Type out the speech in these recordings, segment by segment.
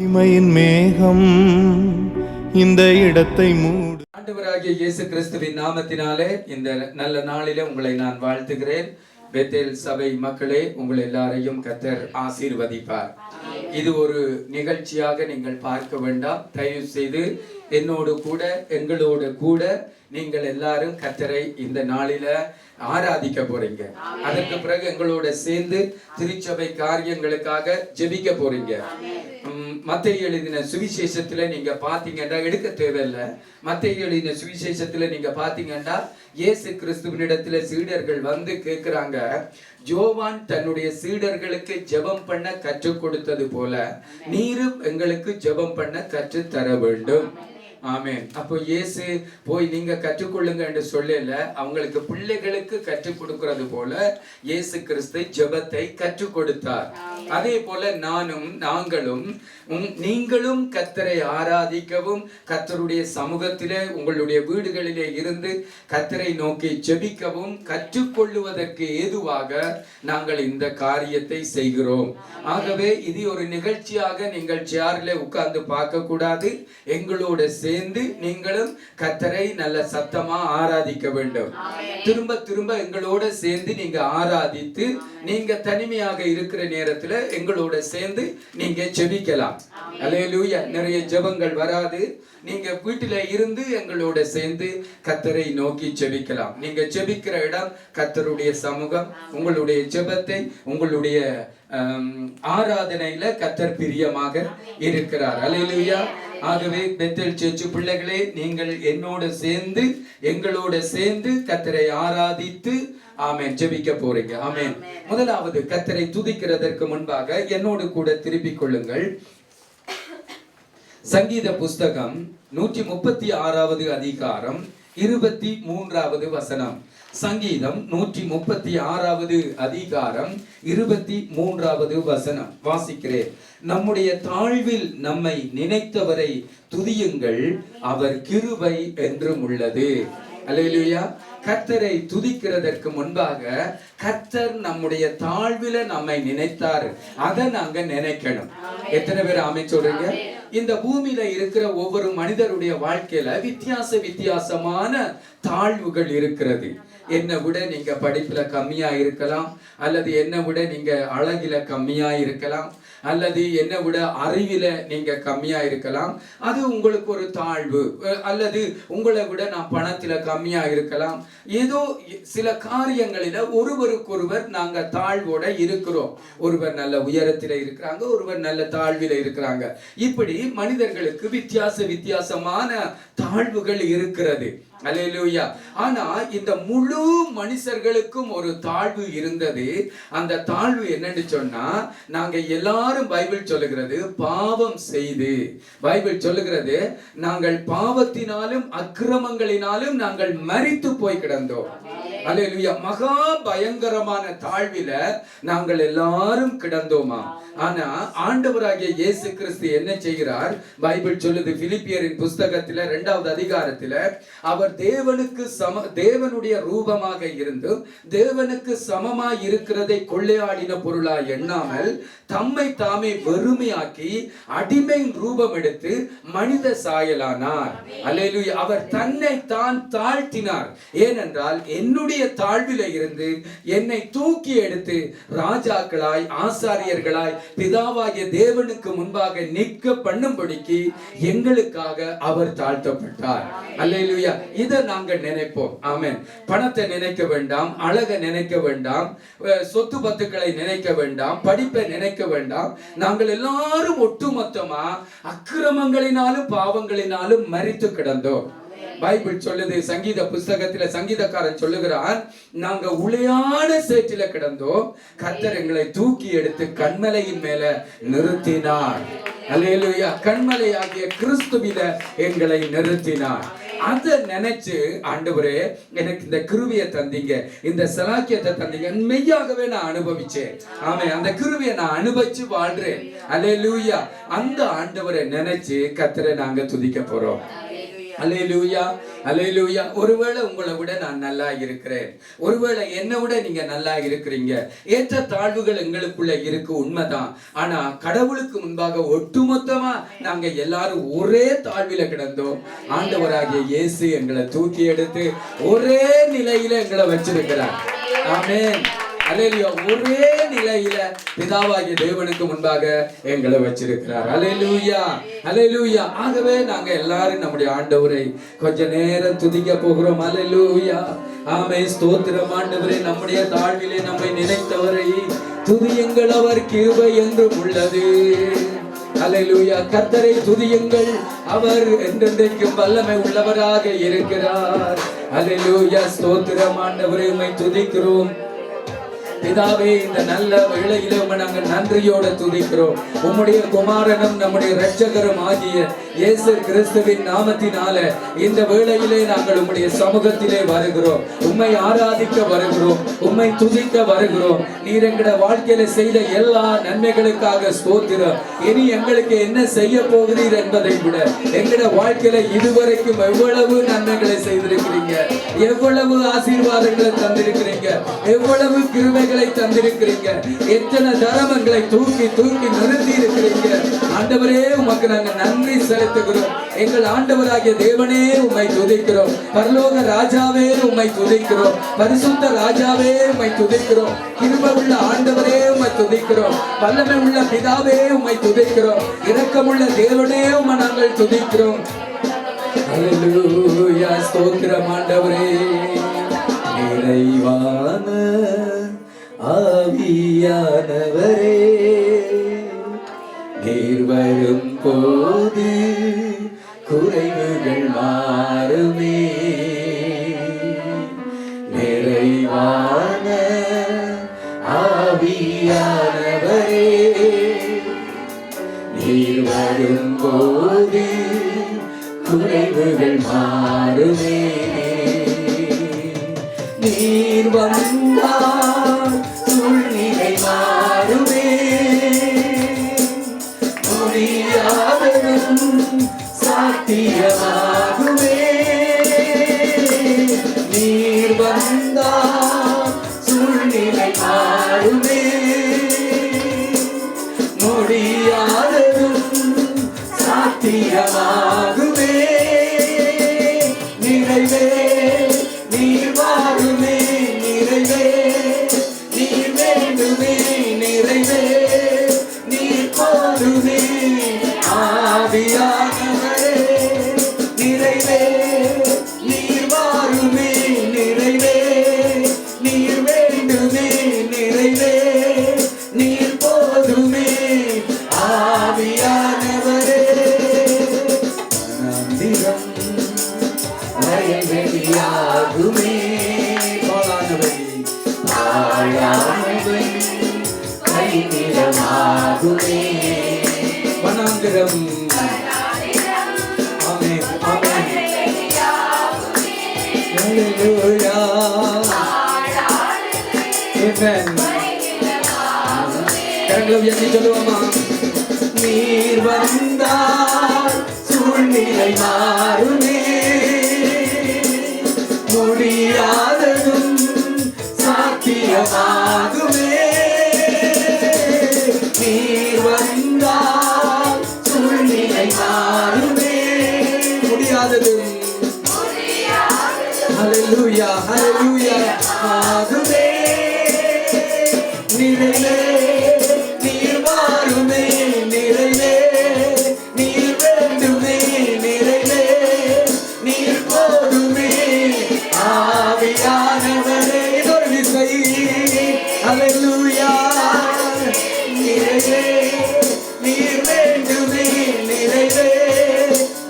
இமையின் மேகம் இந்த இடத்தை மூடு. ஆண்டவராகிய இயேசு கிறிஸ்துவின் நாமத்தினாலே இந்த நல்ல நாளிலே உங்களை நான் வாழ்த்துகிறேன். பெத்தேல் சபை மக்களே, உங்கள் எல்லாரையும் கர்த்தர் ஆசீர்வதிப்பார். இது ஒரு நிகழ்ச்சியாக நீங்கள் பார்க்க வேண்டாம். தயவு செய்து என்னோடு கூட எங்களோடு கூட நீங்கள் எல்லாரும் கர்த்தரை இந்த நாளில ஆராதிக்க போறீங்க. அதற்கு பிறகு எங்களோட சேர்ந்து திருச்சபை காரியங்களுக்காக ஜெபிக்க போறீங்க. மத்தேயு எழுதின சுவிசேஷத்துல நீங்க பாத்தீங்கன்னா, எடுக்க தேவையில்லை, மத்தேயு எழுதின சுவிசேஷத்துல நீங்க பாத்தீங்கன்னா இயேசு கிறிஸ்துவினிடத்துல சீடர்கள் வந்து கேட்கிறாங்க, யோவான் தன்னுடைய சீடர்களுக்கு ஜெபம் பண்ண கற்றுக் கொடுத்தது போல நீரும் எங்களுக்கு ஜெபம் பண்ண கற்று தர வேண்டும். ஆமென். அப்போ இயேசு போய் நீங்க கற்றுக்கொள்ளுங்க என்று சொல்லல, அவங்களுக்கு பிள்ளைகளுக்கு கற்றுக் கொடுக்கிறது போல இயேசு கிறிஸ்து ஜெபத்தை கற்றுக் கொடுத்தார். அதே போல நாங்களும் நீங்களும் கர்த்தரை ஆராதிக்கவும், கர்த்தருடைய சமூகத்திலே உங்களுடைய வீடுகளிலே இருந்து கர்த்தரை நோக்கி ஜெபிக்கவும் கற்றுக்கொள்ளுவதற்கு ஏதுவாக நாங்கள் இந்த காரியத்தை செய்கிறோம். ஆகவே இது ஒரு நிகழ்ச்சியாக நீங்கள் சேர்ல உட்கார்ந்து பார்க்க கூடாது. எங்களோட சேர்ந்து நீங்களும் கர்த்தரை நல்ல சத்தமா ஆராதிக்க வேண்டும். திரும்ப திரும்ப எங்களோட சேர்ந்து நீங்க ஆராதித்து, நீங்க தனிமையாக இருக்கிற நேரத்துல எங்களோட சேர்ந்து நீங்க ஜெபிக்கலாம். அல்லேலூயா. நிறைய ஜெபங்கள் வராது. நீங்க வீட்டில இருந்து எங்களோட சேர்ந்து கர்த்தரை நோக்கி ஜெபிக்கலாம். நீங்க ஜெபிக்கிற இடம் கர்த்தருடைய சமூகம். உங்களுடைய ஜெபத்தை, உங்களுடைய ஆராதனையில கர்த்தர் பிரியமாக இருக்கிறார். அல்லேலூயா. ஆகவே பெத்தேல் சர்ச் பிள்ளைகளே, நீங்கள் என்னோட சேர்ந்து எங்களோட சேர்ந்து கர்த்தரை ஆராதித்து ஆமென் ஜெபிக்க போறீங்க. ஆமென். முதலாவது கர்த்தரை துதிக்கிறதற்கு முன்பாக என்னோடு கூட திருப்பிக் கொள்ளுங்கள். சங்கீத புஸ்தகம் 136வது அதிகாரம் 23வது வசனம். சங்கீதம் 136வது அதிகாரம் 23வது வசனம் வாசிக்கிறேன். நம்முடைய தாழ்வில் நம்மை நினைத்தவரை துதியுங்கள், அவர் கிருபை என்றும் உள்ளது. அல்லேலூயா. கர்த்தரை துதிக்கிறதற்கு முன்பாக கர்த்தர் நம்முடைய தாழ்வில நம்மை நினைத்தார், அதை நாங்க நினைக்கணும். எத்தனை பேர் ஆமென் சொல்றீங்க? இந்த பூமியில இருக்கிற ஒவ்வொரு மனிதருடைய வாழ்க்கையில வித்தியாசமான தாழ்வுகள் இருக்கிறது. என்னை விட நீங்க படிப்புல கம்மியா இருக்கலாம், அல்லது என்னை விட நீங்க அழகில கம்மியா இருக்கலாம், அல்லது என்னை விட அறிவில நீங்க கம்மியா இருக்கலாம். அது உங்களுக்கு ஒரு தாழ்வு. அல்லது உங்களை விட நான் பணத்துல கம்மியா இருக்கலாம். ஏதோ சில காரியங்களில ஒருவருக்கொருவர் நாங்க தாழ்வோட இருக்கிறோம். ஒருவர் நல்ல உயரத்தில இருக்கிறாங்க, ஒருவர் நல்ல தாழ்வில இருக்கிறாங்க. இப்படி மனிதர்களுக்கு வித்தியாசமான தாழ்வுகள் இருக்கிறது. அல்லேலூயா. ஆனா இந்த முழு மனுஷர்களுக்கும் ஒரு தாழ்வு இருந்தது. அந்த தாழ்வு என்னன்னு சொன்னா, நாங்க எல்லாரும் பைபிள் சொல்லுகிறது பாவம் செய்து, பைபிள் சொல்லுகிறது நாங்கள் பாவத்தினாலும் அக்கிரமங்களினாலும் நாங்கள் மரித்து போய் கிடந்தோம். அல்லேலூயா. மகா பயங்கரமான தாழ்வில நாங்கள் எல்லாரும் கிடந்தோமா. ஆனா ஆண்டவராகிய இயேசு கிறிஸ்து என்ன செய்கிறார்? பைபிள் சொல்லுது பிலிப்பியரின் புஸ்தகத்துல 2வது அதிகாரத்துல, அவர் தேவனுடைய ரூபமாக இருந்து தேவனுக்கு சமமாய் இருக்கிறதை கொள்ளையாடின பொருளாய் எண்ணாமல் தம்மை தாமே வெறுமையாக்கி அடிமை ரூபம் எடுத்து மனித சாயலானார். அல்லேலூயா. அவர் தன்னை தான் தாழ்த்தினார். ஏனென்றால் என்னுடைய தாழ்வில இருந்து என்னை தூக்கி எடுத்து ராஜாக்களாய் ஆசாரியர்களாய் பிதாவாகிய தேவனுக்கு முன்பாக நிற்க பண்ணும்படிக்கு எங்களுக்காக அவர் தாழ்த்தப்பட்டார். அல்லேலூயா. இதை நாங்க நினைப்போம். ஆமென். பணத்தை நினைக்க வேண்டாம், அழகை நினைக்க வேண்டாம், சொத்து பத்துக்களை நினைக்க வேண்டாம், படிப்பை நினைக்க வேண்டாம். நாங்கள் எல்லாரும் ஒட்டுமொத்தமா அக்கிரமங்களினாலும் பாவங்களினாலும் மரித்து கிடந்தோம். பைபிள் சொல்லுது, சங்கீத புஸ்தகத்துல சங்கீதக்காரன் சொல்லுகிறான், நாங்க உளையான சேற்றில கிடந்தோம், கர்த்தர் எங்களை தூக்கி எடுத்து கண்மலையின் மேல நிறுத்தினார். அல்லேலூயா. கண்மலை ஆகிய கிறிஸ்துவில எங்களை நிறுத்தினார். அதை நினைச்சு, ஆண்டவரே எனக்கு இந்த கிருபையை தந்தீங்க, இந்த சலாக்கியத்தை தந்தீங்க, மெய்யாகவே நான் அனுபவிச்சேன். ஆமென். அந்த கிருபையை நான் அனுபவிச்சு வாழ்றேன். அல்லேலூயா. அந்த ஆண்டவரை நினைச்சு கர்த்தரை நாங்க துதிக்க போறோம். அல்லேலூயா, அல்லேலூயா. ஒருவேளை உங்களை விட நான் நல்லா இருக்கிறேன், ஒருவேளை என்னை விட நீங்க நல்லா இருக்கிறீங்க. ஏற்ற தாழ்வுகள் எங்களுக்குள்ள இருக்கு, உண்மைதான். ஆனா கடவுளுக்கு முன்பாக ஒட்டுமொத்தமா நாங்க எல்லாரும் ஒரே தாழ்வில கிடந்தோம். ஆண்டவராகிய இயேசு எங்களை தூக்கி எடுத்து ஒரே நிலையில எங்களை வச்சிருக்கிறார். ஆமென், அல்லேலூயா. ஒரே நிலையில பிதாவாகிய தேவனுக்கு முன்பாக எங்களை வச்சிருக்கிறார். அல்லேலூயா, அல்லேலூயா. ஆகவே நாங்க எல்லாரும் நம்முடைய ஆண்டவரை கொஞ்ச நேரம் துதிக்க போகிறோம். அல்லேலூயா, ஆமென். ஸ்தோத்திரம் ஆண்டவரே. நம்முடைய தாழ்விலே நம்மை நினைத்தவரை துதியுங்கள், அவர் கிருபை என்றும் உள்ளது. அல்லேலூயா. கர்த்தரை துதியுங்கள், அவர் என்றென்றைக்கும் வல்லமை உள்ளவராக இருக்கிறார். அல்லேலூயா. ஸ்தோத்திரம் ஆண்டவரே, உம்மை துதிக்கிறோம் பிதாவே. இந்த நல்ல வேளையில நாங்கள் நன்றியோட துதிக்கிறோம். உம்முடைய குமாரனும் நம்முடைய இரட்சகரும் ஆகிய இயேசு கிறிஸ்துவின் நாமத்தினால இந்த வேளையிலே நாங்கள் உம்முடைய சமூகத்திலே வருகிறோம். உம்மை ஆராதிக்க வருகிறோம், உம்மை துதிக்க வருகிறோம். நீர் எங்கட வாழ்க்கையில செய்த எல்லா நன்மைகளுக்காக ஸ்தோத்திரம். இனி எங்களுக்கு என்ன செய்ய போகிறீர் என்பதை விட எங்கட வாழ்க்கையில இதுவரைக்கும் எவ்வளவு நன்மைகளை செய்திருக்கிறீங்க, எவ்வளவு ஆசீர்வாதங்களை தந்திருக்கிறீங்க, எவ்வளவு கிருபை தந்திருக்கிறீங்க, எத்தனை தரமங்களை தூக்கி தூக்கி நிறுத்தி இருக்கிறீங்க. ஆண்டவரே, உமக்கு நாங்கள் நன்றி செலுத்துகிறோம். எங்கள் ஆண்டவராகிய தேவனே, உம்மை துதிக்கிறோம். பரலோக ராஜாவே, உம்மை துதிக்கிறோம். பரிசுத்த ராஜாவே, உம்மை துதிக்கிறோம். கிருபை உள்ள ஆண்டவரே, உம்மை துதிக்கிறோம். வல்லமை உள்ள பிதாவே, உம்மை துதிக்கிறோம். இரக்கமுள்ள தேவனே, உம்மை நாங்கள் துதிக்கிறோம். அல்லேலூயா. ஸ்தோத்திரம் ஆண்டவரே. நிறைவான ஆவியானவரே, நீர் வரும் போது குறைவுகள் மாறுமே. நிறைவான ஆவியானவரே, நீர் வரும் போது குறைவுகள் மாறுமே. நீர் வந்தால் சூழ்நிலை மாறுமே, முடியாததும் சாத்தியமாகுமே. நீர் வந்தால் சூழ்நிலை மாறுமே, முடியாததும் சாத்தியமாகுமே. நிறைவே நீர் வாருமே, நிறைவே நீர் வேண்டுமே, நிறைவே நீர் போதுமே. ஆவியானவரே, நிறைவே நீர் வாருமே, நிறைவே நீர் வேண்டுமே, நிறைவே நீர் போதுமே. ஆவியானவரே, நந்திரம் வெளியாகுமே. கைநிலமாகுமே. வனாந்திரம் ஆமென், ஆமென். அல்லேலூயா. ஆமென். கரங்களை உயர்த்தி சொல்லுவோமா? நீர் வந்தால் சூழ்நிலை மாறுமே, முடியாததும் சாத்தியமாகுமே. நீர் வந்தால் சூழ்நிலை மாறுமே, முடியாததும் ஹல்லேலூயா, ஹல்லேலூயா ஆகுமே. நிறைவே நீர் மாறுமே, நிறைவே நீர் வேண்டுமே, நிறைவே நீர் போதுமே. ஆவியானவரே, ஒரு விசை அல்லேலூயா. நிறைவே நீர் வேண்டுமே, நிறைவே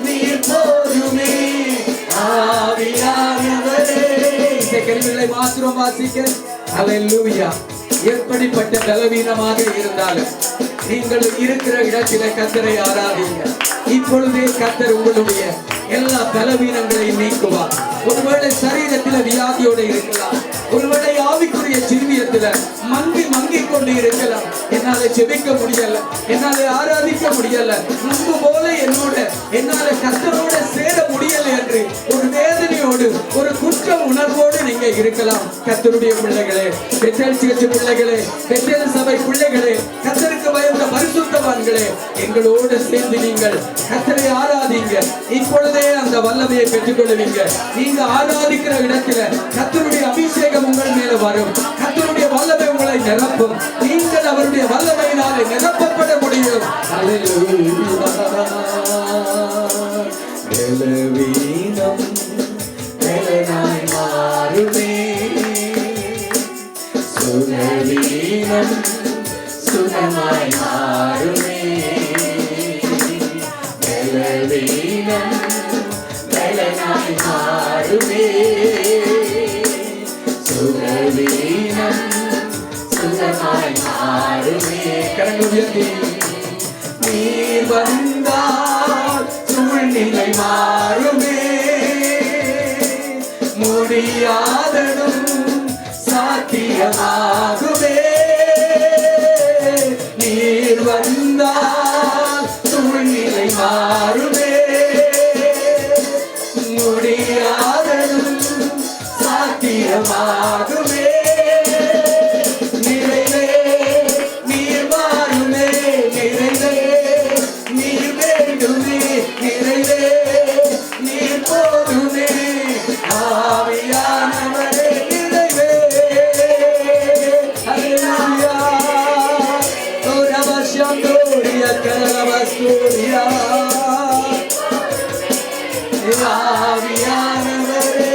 நீர் போதுமே. ஆவியானவரே. இந்த கேள்விகளை மாத்திரம் வாசிக்க. அல்லேலூயா. எப்படிப்பட்ட பலவீனமாக இருந்தாலும் நீங்கள் இருக்கிற இடத்திலே கர்த்தரை ஆராதிங்க. இப்பொழுதே கர்த்தர் உங்களுடைய எல்லா பலவீனங்களையும் நீக்குவார். ஒருவேளை சரீரத்தில் வியாதியோடு இருக்கலாம், ஒருவேளை ஆவிக்குரிய ஜீவியத்துல மங்கி கொண்டு இருக்கலாம். என்னால ஜெபிக்க முடியல, என்னால ஆராதிக்க முடியல, முன்பு போல என்னால கர்த்தரோட சேர முடியல இங்கே இருக்கலாம். கர்த்தருடைய பிள்ளைகளே, பெத்தேல் சேர்ச்சி பிள்ளைகளே, பெத்தேல் சபை பிள்ளைகளே, கர்த்தருக்கு பயந்த பரிசுத்தவான்களே, எங்களோடு சேர்ந்து நீங்கள் கர்த்தரை ஆராதிங்க. இப்பொழுதே அந்த வல்லமையை பெற்றுக் கொள்வீங்க. நீங்க ஆராதிக்கிற இடத்துல கர்த்தருடைய அபிஷேகம் உங்கள் மேல வரும். கர்த்தருடைய வல்லமை உங்களை நிரப்பும். நீங்கள் அவருடைய வல்லமையினாலே நிரப்பப்பட முடியும். பலவீனம் பலனாய் மாறுமே, சுகவீனம் சுகமாய் மாறுமே. பலவீனம் பலனாய் மாறுமே, சுகவீனம் சுகமாய் மாறுமே. கரங்கள் உயர்த்தி நீர் வந்தால் சூழ்நிலை மாறுமே, முடியாததும் சாத்தியமாகுமே. நீர் வந்தால் சூழ்நிலை மாறுமே, முடியாததும் சாத்தியமாகுமே. நிறைவே நீர் மாறுமே, நிறைவே நீர் வேண்டுமே, நிறைவே நீர் போதுமே. ஆவியானவரே நிறைவே. ஹல்லேலூயா. ஓரவசந்தோரியா கரவஸ்தோரியா. ஆவியானவரே.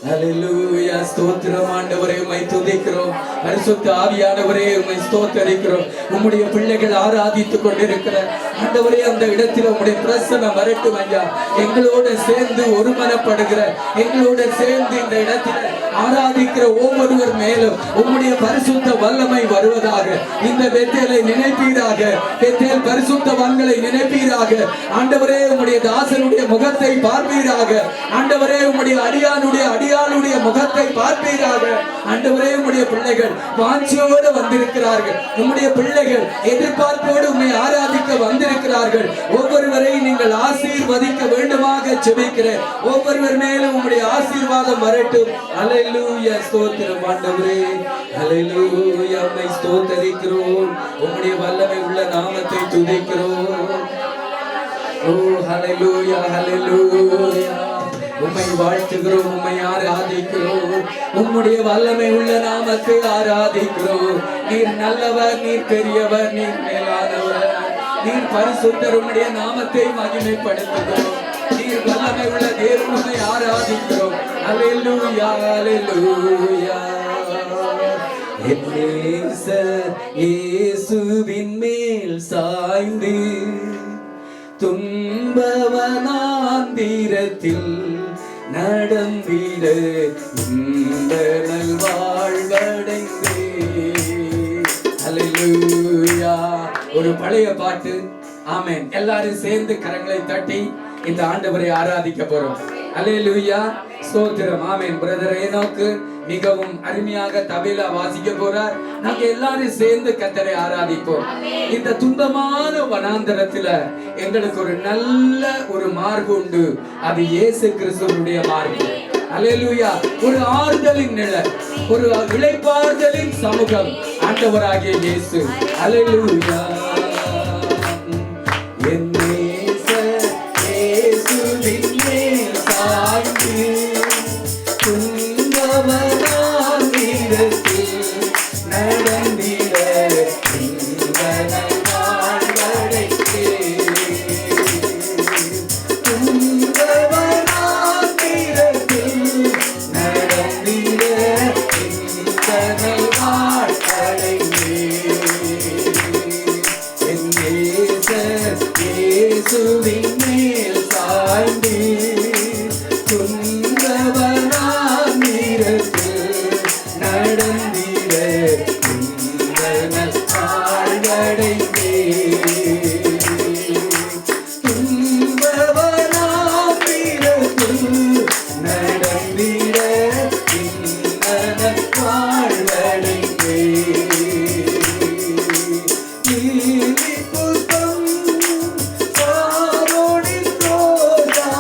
ஹல்லேலூயா. ஸ்தோத்திரம் ஆண்டவரே, உம்மை துதிக்கிறோம். பரிசுத்த ஆவியானவரே, உம்மை ஸ்தோத்தரிக்கிறோம். உம்முடைய பிள்ளைகள் ஆராதித்துக் கொண்டிருக்கிற ஆண்டவரே, அந்த இடத்தில் உம்முடைய பிரசன்னம் வரட்டும் ஐயா. எங்களோட சேர்ந்து ஒருமனப்படுகிற, எங்களோட சேர்ந்து இந்த இடத்தில் ஆராதிக்கிற ஒவ்வொருவர் மேலும் உம்முடைய பரிசுத்த வல்லமை வருவதாக. இந்த பெத்தேலை நினைப்பீராக, பெத்தேல் பரிசுத்தவான்களை நினைப்பீராக. ஆண்டவரே, உம்முடைய தாசனுடைய முகத்தை பார்ப்பீராக. ஆண்டவரே, உம்முடைய அடியாளுடைய முகத்தை பார்ப்பீராக. ஆண்டவரே, உம்முடைய பிள்ளைகள் வாஞ்சியோடு வந்திருக்கிறார்கள். உம்முடைய பிள்ளைகள் எதிர்பார்ப்போடு உம்மை ஆராதிக்க வந்திருக்கிறார்கள். ஒவ்வொருவரை நீங்கள் ஆசீர்வதிக்க வேண்டுமாக ஜெபிக்கிறேன். ஒவ்வொருவர் மேலும் உம்முடைய ஆசீர்வாதம் வரட்டும். ஹல்லேலூயா. ஸ்தோத்திரம் ஆண்டவரே. ஹல்லேலூயா. உம்மை ஸ்தோத்தரிக்கிறோம். உம்முடைய வல்லமை உள்ள நாமத்தை துதிக்கிறோம். ஓ ஹல்லேலூயா, ஹல்லேலூயா. உம்மை வாழ்த்துகிறோம், உம்மை ஆராதிக்கிறோம். உம்முடைய வல்லமை உள்ள நாமத்தை ஆராதிக்கிறோம். நீர் நல்லவர், நீர் பெரியவர், நீர் மேலானவர், நீர் பரிசுத்தர். உம்முடைய நாமத்தை மகிமைப்படுத்துகிறோம். நீர் வல்லமை உள்ள தேவன், உம்மை ஆராதிக்கிறோம். ஹல்லேலூயா, ஹல்லேலூயா. எபேசர் இயேசுவின் மேல் சாய்ந்து துன்பவனாந்திரத்தில் நடந்திட இந்த நல்வாழ்வடைந்தே. ஹல்லேலூயா. ஒரு பழைய பாட்டு. ஆமென். எல்லாரும் சேர்ந்து கரங்களை தட்டி இந்த ஆண்டவரை ஆராதிக்க போறோம். ஹல்லேலூயா. ஸ்தோத்திரம். ஆமென். பிரதர் ஏனோக்கு மிகவும் அருமையாக தபேலா வாசிக்க போறார். நாங்க எல்லாரும் சேர்ந்து கர்த்தரை ஆராதிப்போம். இந்த துன்பமான வனாந்தரத்துல எங்களுக்கு ஒரு நல்ல ஒரு மார்பு உண்டு. அது இயேசு கிறிஸ்துவினுடைய மார்பு. ஹல்லேலூயா. ஒரு ஆறுதலின் நிழல், ஒரு இளைப்பாறுதலின் சமூகம் ஆண்டவராகிய இயேசு. ஹல்லேலூயா. என் நேசர் இயேசுவின் மேல் சாய்ந்து துன்பவனாந்திரத்தில் நடந்திட இந்த நல்வாழ்வடைந்தே. துன்பவனாந்திரத்தில் நடந்திட இந்த நல்வாழ்வடைந்தே. என் நேசர் இயேசுவின் மேல் சாய்ந்து துன்பவனாந்திரத்தில் நடந்திட இந்த நல்வாழ்வடைந்தே. துன்பவனாந்திரத்தில் நடந்திட இந்த நல்வாழ்வடைந்தே. நீலி புஷ்பம் சாரோனின் ரோஜா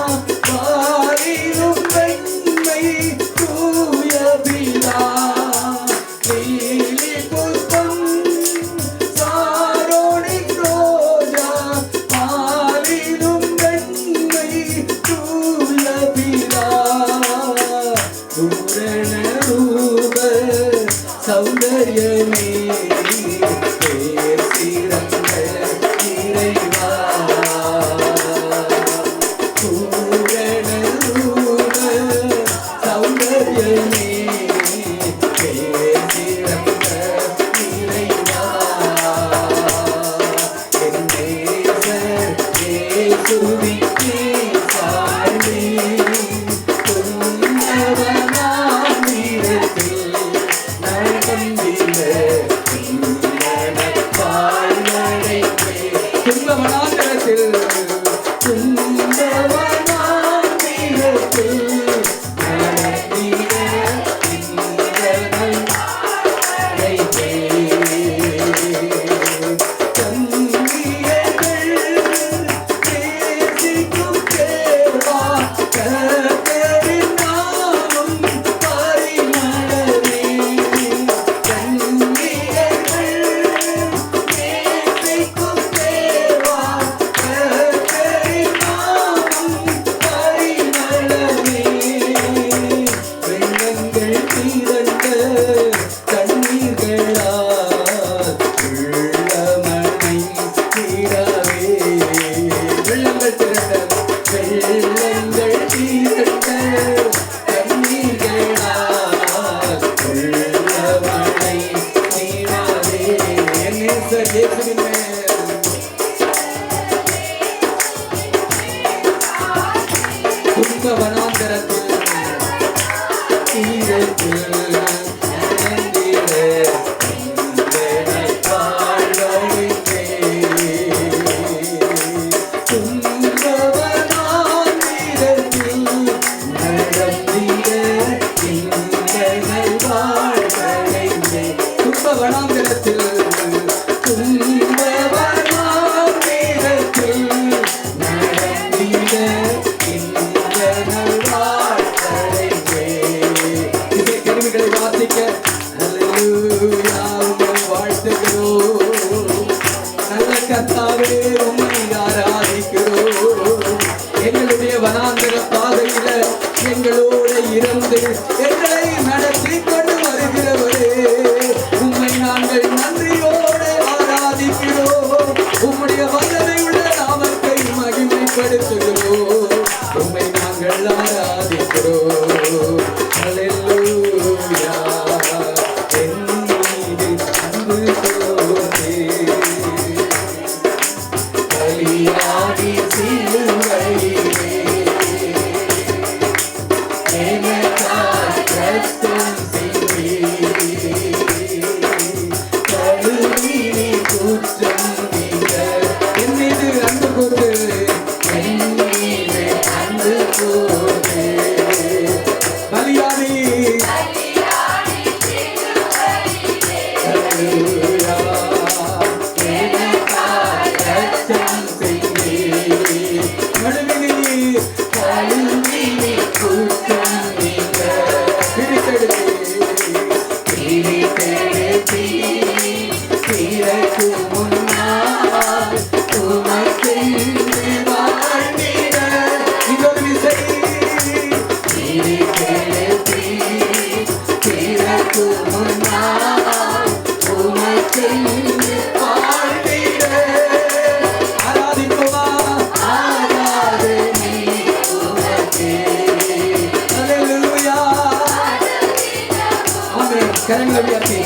கரங்களை உயர்த்தி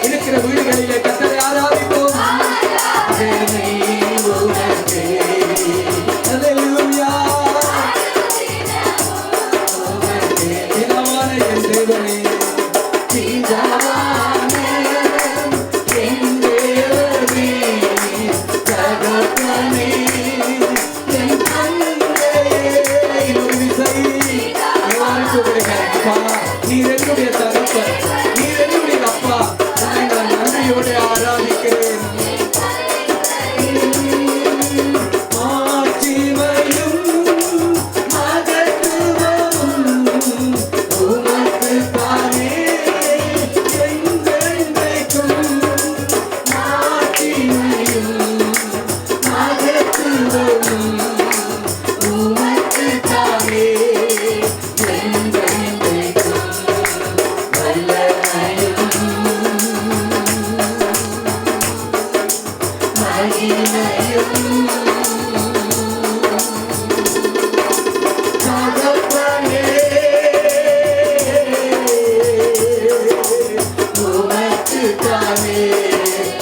இருக்கிற வீடுகளிலே கர்த்தரை ஆராதிப்போம். ஹல்லேலூயா. பிதாவான என் தேவனே, பிதாவான என் தேவனே, தகப்பனே, என் தந்தையே, இன்னொரு விசை எல்லாரும் கூப்பிடுங்க. அப்பா, நீர் என்னுடைய தகப்பன், நீர் என்னுடைய அப்பா, உன்னை நான் நன்றியோடு ஆராதிக்கிறேன்.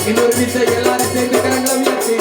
இன்னொரு விசை எல்லாரும் சேர்ந்து கரங்களை உயர்த்தி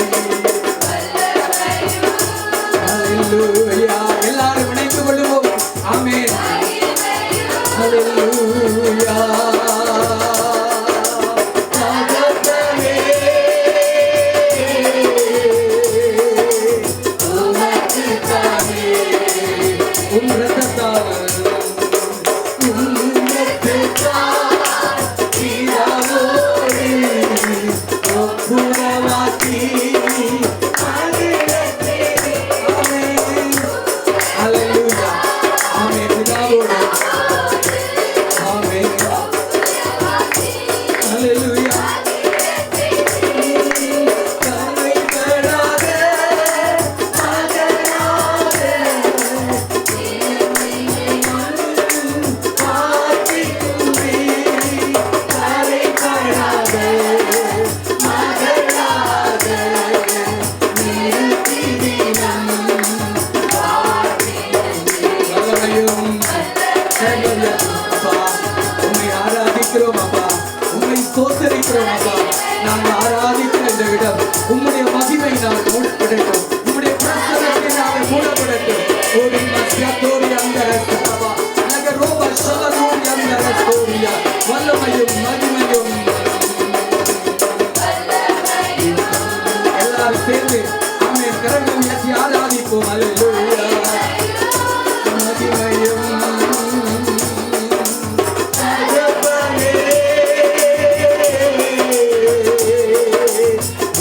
கரம் உயர்த்தி ஆராதிப்போம். அல்லேலூயா. மகிமையும் தகப்பனே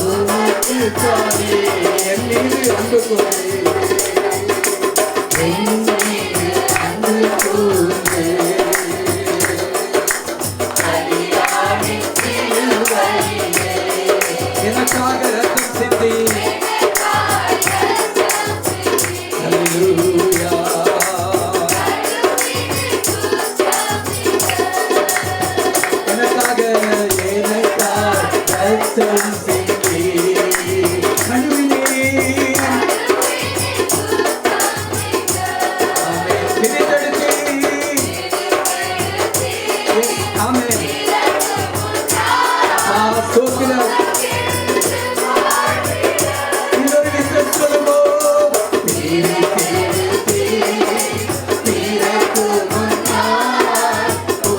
உமக்குத்தானே என் மீது அன்பு கூர்ந்தே. எனக்காக ரத்தம் சிந்தி அல்லேலூயா. எனக்காக ரத்தம் சிந்தி கழுவினீர். ஆமென். பிரித்தெடுத்தீர். ஆமென். ஸ்தோத்திரம். இன்னொரு விஷயம் சொல்லுவோம்.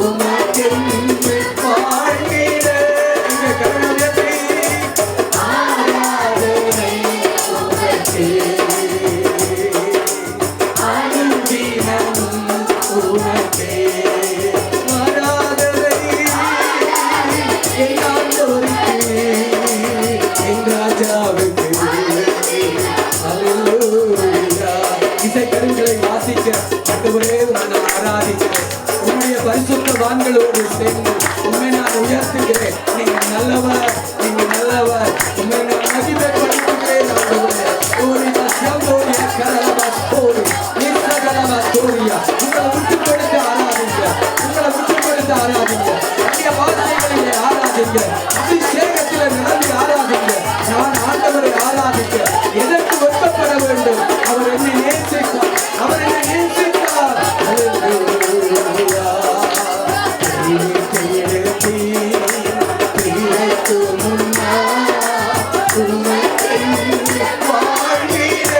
உமக்கென்று வாழ்ந்திட இங்கே கரம் உயர்த்தி ஆராதனை உமக்கே. அனுதினமும் உமக்கே ஆராதனை. என் ஆண்டவருக்கு, என் ராஜாவுக்கு. அல்லேலூயா. இசைக்கருவிகளை வாசிக்க ஆண்டவரே உம்மை நான் ஆராதிக்கிறேன். உம்முடைய பரிசுத்தவான்களோடு சேர்ந்து உம்மை நான் உயர்த்துகிறேன். நீங்க நல்லவர், நீங்க நல்லவர். உம்மை நான் மகிமைப்படுத்துகிறேன் ஆண்டவரே. ஓரி பஸ்யம்போரிய கரலபஸ்தோரி நிசகலபஸ்தோரியா. உங்களை விட்டுக் கொடுத்து ஆராதிங்க, உங்களை விட்டுக் கொடுத்து ஆராதிங்க. அந்நிய வார்த்தைகளிலே ஆராதிங்க, அபிஷேகத்திலே நிரம்பி ஆராதிங்க. நான் ஆண்டவரை ஆராதிக்க எதற்கு வெட்கப்பட வேண்டும்? அவர் என்னை நேசித்தார், அவர் என்னை நேசித்தார். அல்லேலூயா. பிரித்து முன்னால் உமக்கென்று வாழ்ந்திட.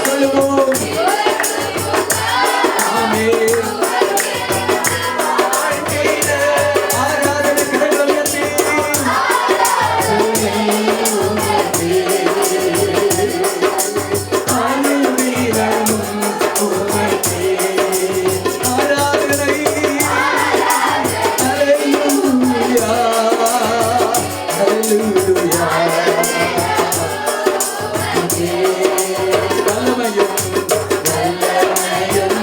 சொல்லுவோம். ஆமென். ஆராதனை கரங்களை உயர்த்தி அனுதினமும் உமக்கே ஆராதனை. அல்லேலூயா. அல்லேலூயா. வல்லமையும் வல்லமையும்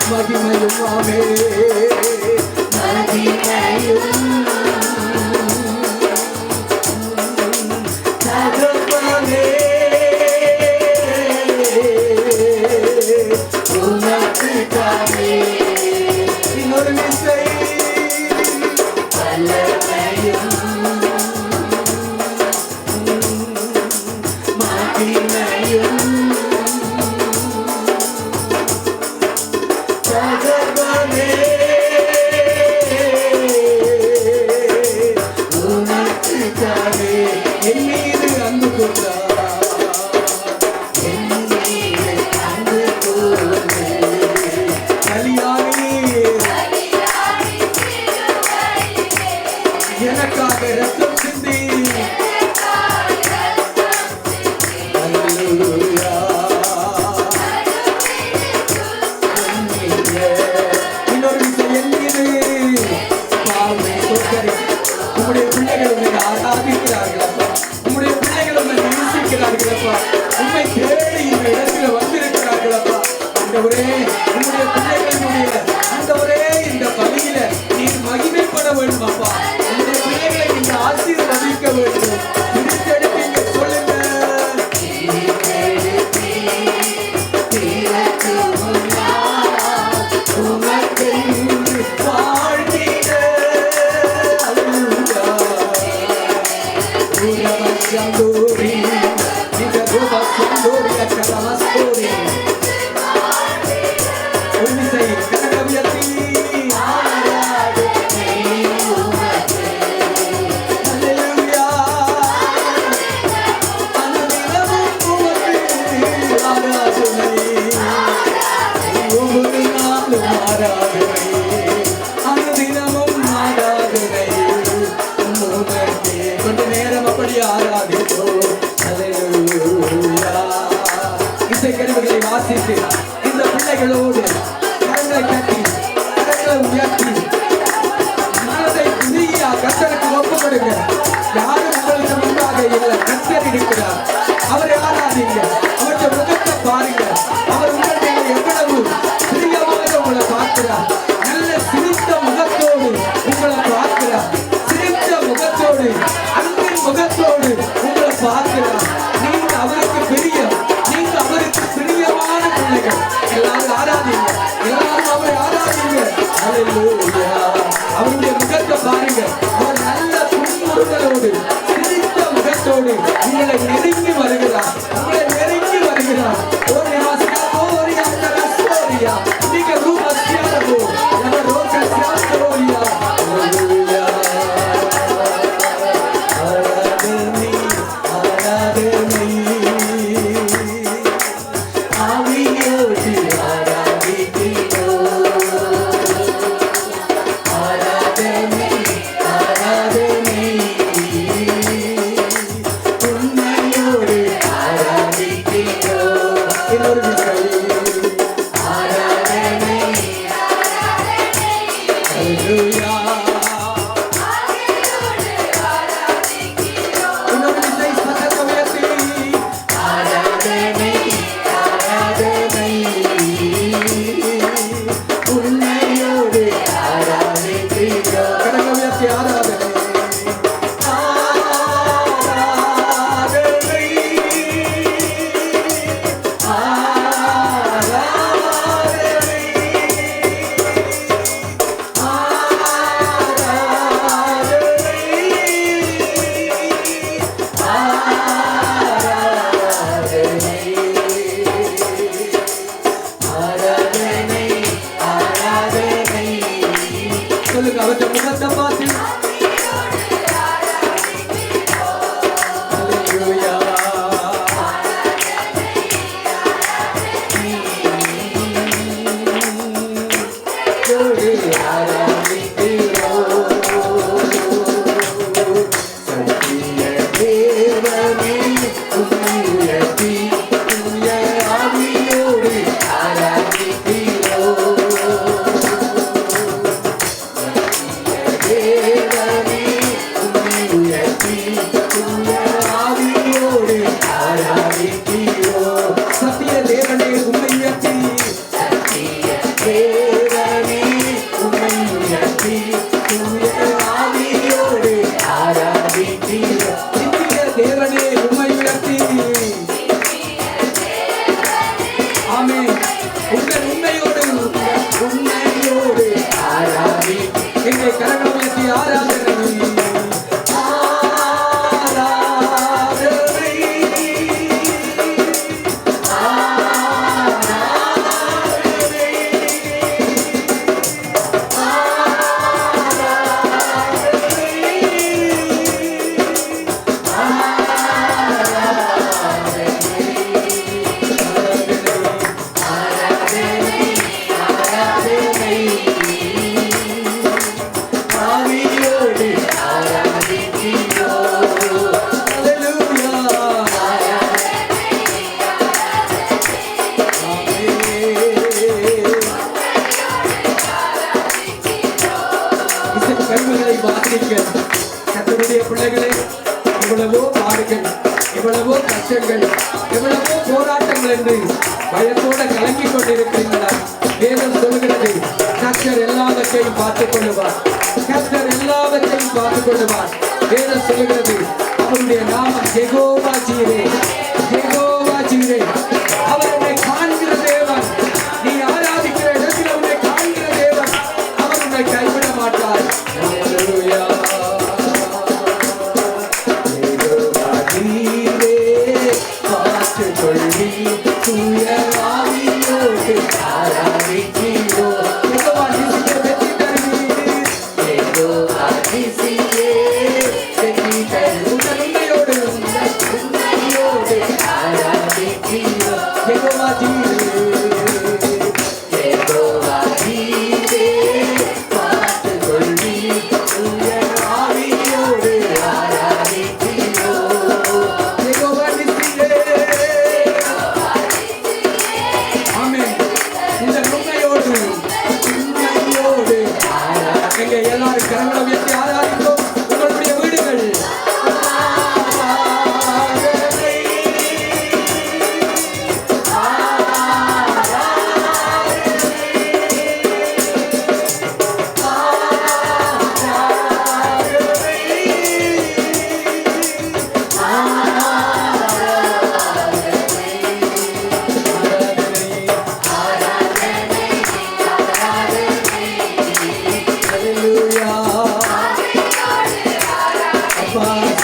மகிமையும் ஆமென். மகிமையும் தகப்பனே உமக்குத்தானே. இன்னொரு விசை வல்லமையும் மகிமையும் தகப்பனே உமக்குத்தானே. என் மீது அன்பு கொண்டார், என் மீது அன்பு கூர்ந்து கலியானீர். எனக்காக ரத்தம் சிந்தி. அல்லேலூயா. இன்னொரு விஷயம் என் மீது பாவனை சோதனை. உம்முடைய பிள்ளைகள் உம்மை ஆராதிக்கிறார்கள் அப்பா. உம்முடைய பிள்ளைகள் உம்மை நேசிக்கிறார்கள் அப்பா. உம்மை தேடி இந்த இடத்துல வந்திருக்கிறார்கள் அப்பா. ஆண்டவரே, உம்முடைய பிள்ளைகளுடைய ஆண்டவரே இந்த பலியில நீர் மகிமைப்பட வேண்டும் அப்பா. உம்முடைய பிள்ளைகளை நீங்க ஆசீர்வதிக்க வேண்டும். பிரித்தெடுப்பீங்க சொல்லுங்க. உமக்கென்று வாழ்ந்திட. அல்லேலூயா. உரமச்சந்தோரி நிகருபச்சந்தோரி அக்கரமஸ்தோரி. ஒரு விசை கரங்களை உயர்த்தி ஆராதனை உமக்கே. அல்லேலூயா. அனுதினமும் உமக்கு ஆராதனை. ஒவ்வொரு நாளும் ஆராதனை. அனுதினமும் ஆராதனை உமக்கே. கொஞ்ச நேரம் அப்படி ஆராதிப்போம். ஹல்லேலூயா. இசைக்கருவிகளை வாசித்து இந்த பிள்ளைகளோடு கரங்களை கட்டி கரங்களை உயர்த்தி மனதை புதியா கர்த்தருக்கு ஒப்பு கொடுங்க. யாரும் உங்களுக்கு முன்பாக இல்லை, கர்த்தர் இருக்கிறார். அவரை ஆராதிங்க, அவருடைய முகத்தை பாருங்க. அவர் உங்களுடைய எவ்வளவு பிரியமாக உங்களை பார்க்கிறார். நல்ல சிரித்த முகத்தோடு உங்களை பார்க்கிறார். சிரித்த முகத்தோடு, அன்பின் முகத்தோடு உங்களை பார்க்கிறார். நீங்க அவருக்கு பிரியம், நீங்க அவருக்கு பிரியமான பிள்ளைகள். எல்லாரும் ஆராதிங்க, எல்லாரும் அவரை ஆராதிங்க. ஹல்லேலூயா. அவருடைய முகத்தை பாருங்க. அவர் நல்ல புன்முறுவலோடு சிரித்த முகத்தோடு உங்களை நெருங்கி வருகிறார், உங்களை நெருங்கி வருகிறார். ஒரு மாசியா போரியா கரஸ்தோரியா நீங்க ரூபஸ்யாரோ நம்ம ரோகஸ்யாரோரியா. ஹல்லேலூயா. ஆராதனை ஆராதனை ஆவியோடு ஆராதிக்கிறோம். ஆராதனை ஆராதனை உண்மையோடு ஆராதிக்கிறோம். எல்லோரும் ஆராதனை ஹல்லேலூயா. இன்னொரு விசை சத்தத்தை உயர்த்தி ஆராதனை ஆராதனை உண்மையோடு ஆராதிக்கிறோம். கரங்களை உயர்த்தி ஆராதனை ஆராதனை ஆராதனை சொல்லுங்க அவற்றை முகத்தை பார்த்து. ஹல்லேலூயா. சத்திய தேவனே உம்மை உயர்த்தி தூய ஆவியோடு ஆராதிக்கிறோம். தேவனே உம்மை உயர்த்தி தூய ஆவியோடு ஆராதிக்கிறோம். சத்திய தேவனே உம்மை உயர்த்தி சத்திய தேவனே உம்மை உயர்த்தி தூய ஆவியோடு ஆராதிக்கிறோம். நித்திய தேவனே உம்மை உயர்த்தி ஆமென். உங்கள் உண்மையோடு உண்மையோடு ஆராதி. எங்களை கரங்களை உயர்த்தி ஆராதனை ஆராதனை ஆராதனை ஆவியோடு ஆராதிக்கிறோம். ஹல்லேலூயா. கருவிகளை வாசிக்க கர்த்தருடைய பிள்ளைகளே, எவ்வளவோ பாடுகள், எவ்வளவோ கஷ்டங்கள், எவ்வளவோ போராட்டங்கள் என்று பயத்தோட கலங்கிக் கொண்டிருக்கிறீர்களா? வேதம் சொல்கிறது கர்த்தர் எல்லாவற்றையும் பார்த்துக் கொள்ளுவார். கர்த்தர் எல்லாவற்றையும் பார்த்துக் கொள்ளுவார். வேதம் சொல்கிறது அவருடைய நாமம் யெகோவா ஜீரே, யெகோவா ஜீரே. அவர் உன்னை காண்கிற தேவன். நீ ஆராதிக்கிற இடத்தில் உன்னை காண்கிற தேவன். அவர் உன்னை கைவிட மாட்டார். ஹல்லேலூயா. யெகோவா ஜீரே, பார்த்துக் கொள்ளி தூய ஆவியோடு ஆராதிக்கிறோம். யெகோவா நீசியே வெற்றி தருவீர். யெகோவா நீசியே வெற்றி தருவீர். உண்மையோடு ஆராதிக்கிறோம்.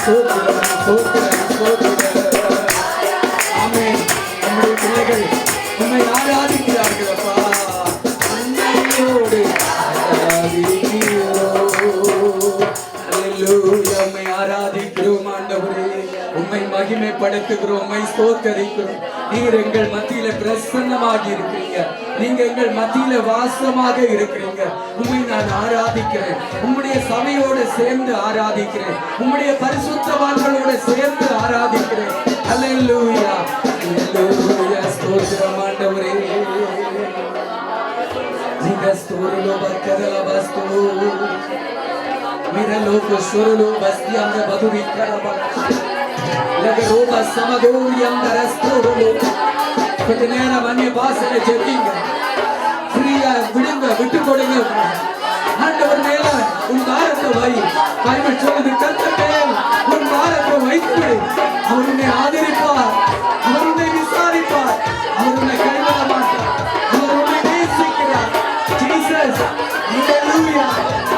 ஸ்தோத்திரம், ஸ்தோத்திரம், ஸ்தோத்திரம். ஆமென். நம்முடைய பிள்ளைகள் உம்மை ஆராதிக்கிறார்கள் அப்பா. அன்னையோடு ஆராதிக்கிறோம். அல்லேலூயா. உம்மை ஆராதிக்கிறோம் ஆண்டவரே. உம்மை மகிமைப்படுத்துகிறோம், உம்மை ஸ்தோத்தரிக்கிறோம். நீர் எங்கள் மத்தியில பிரசன்னமாகி இருக்கிறீங்க. நீங்க எங்கள் மத்தியில வாசமாக இருக்கிறீங்க. உம்மை நான் ஆராதிக்கிறேன். உம்முடைய சபையோடு சேர்ந்து ஆராதிக்கிறேன். உம்முடைய பரிசுத்தவான்களோடு சேர்ந்து ஆராதிக்கிறேன். அல்லேலூயா, அல்லேலூயா. ஸ்தோத்திரம் ஆண்டவரே. நீங்க ஸ்தோரிலோ பக்கதல பஸ்தோ மிரலோக சொரலோ பஸ்தியாங்க பதுரி கரபா லகரோபா சமதோரியம் ரஸ்தோரலோ. கொஞ்ச நேரம் அந்நிய பாஷையில ஜெபிங்க. ஃப்ரீயா விடுங்க, விட்டு கொடுங்க. ஆண்டவர் மேல உன் பாரத்தை வை. பைபிள் சொல்லுது, கர்த்தர் மேல் உன் பாரத்தை வைத்து அவர் உன்னை ஆதரிப்பார், அவர் உன்னை விசாரிப்பார், அவர் உன்னை கைவிட மாட்டார், அவர் உன்னை நேசிக்கிறார். ஜீசஸ், ஹalleluya.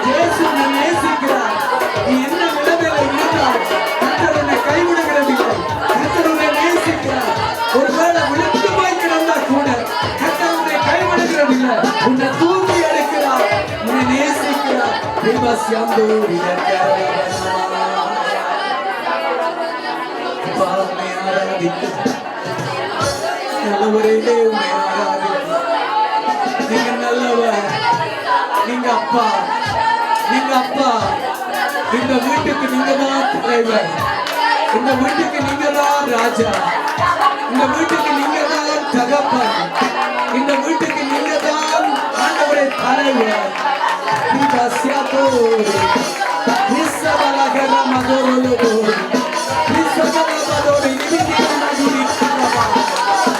இயேசு உன்னை நேசிக்கிறார். நீ என்ன நிலைமையில இருந்தாலும் கர்த்தர் உன்னை கைவிடுகிறதில்லை. கர்த்தர் உன்னை நேசிக்கிறார். ஒருவேளை விழுந்து போய் கிடந்தா கூட கர்த்தர் உன்னை கைவிடுகிறதில்லை. உன்னை தூக்கி எடுக்கிறார், உன்னை நேசிக்கிறார். தேவஸ்யாந்தோ உம்மை ஆராதிக்கிறேன். நல்லவரே, உம்மை ஆராதிக்கிறேன். நீங்க நல்லவர், நீங்க அப்பா, நீங்க அப்பா. இந்த வீட்டுக்கு நீங்க தான் தலைவர். இந்த வீட்டுக்கு நீங்க தான் ராஜா. இந்த வீட்டுக்கு நீங்க தான் தகப்பன். இந்த வீட்டுக்கு நீங்க தான் ஆண்டவரே தலைவர். நீதாசியாதோ நிசபலகர மதோரலோ நிசபலமதோ நிவிதினதுரி கரபா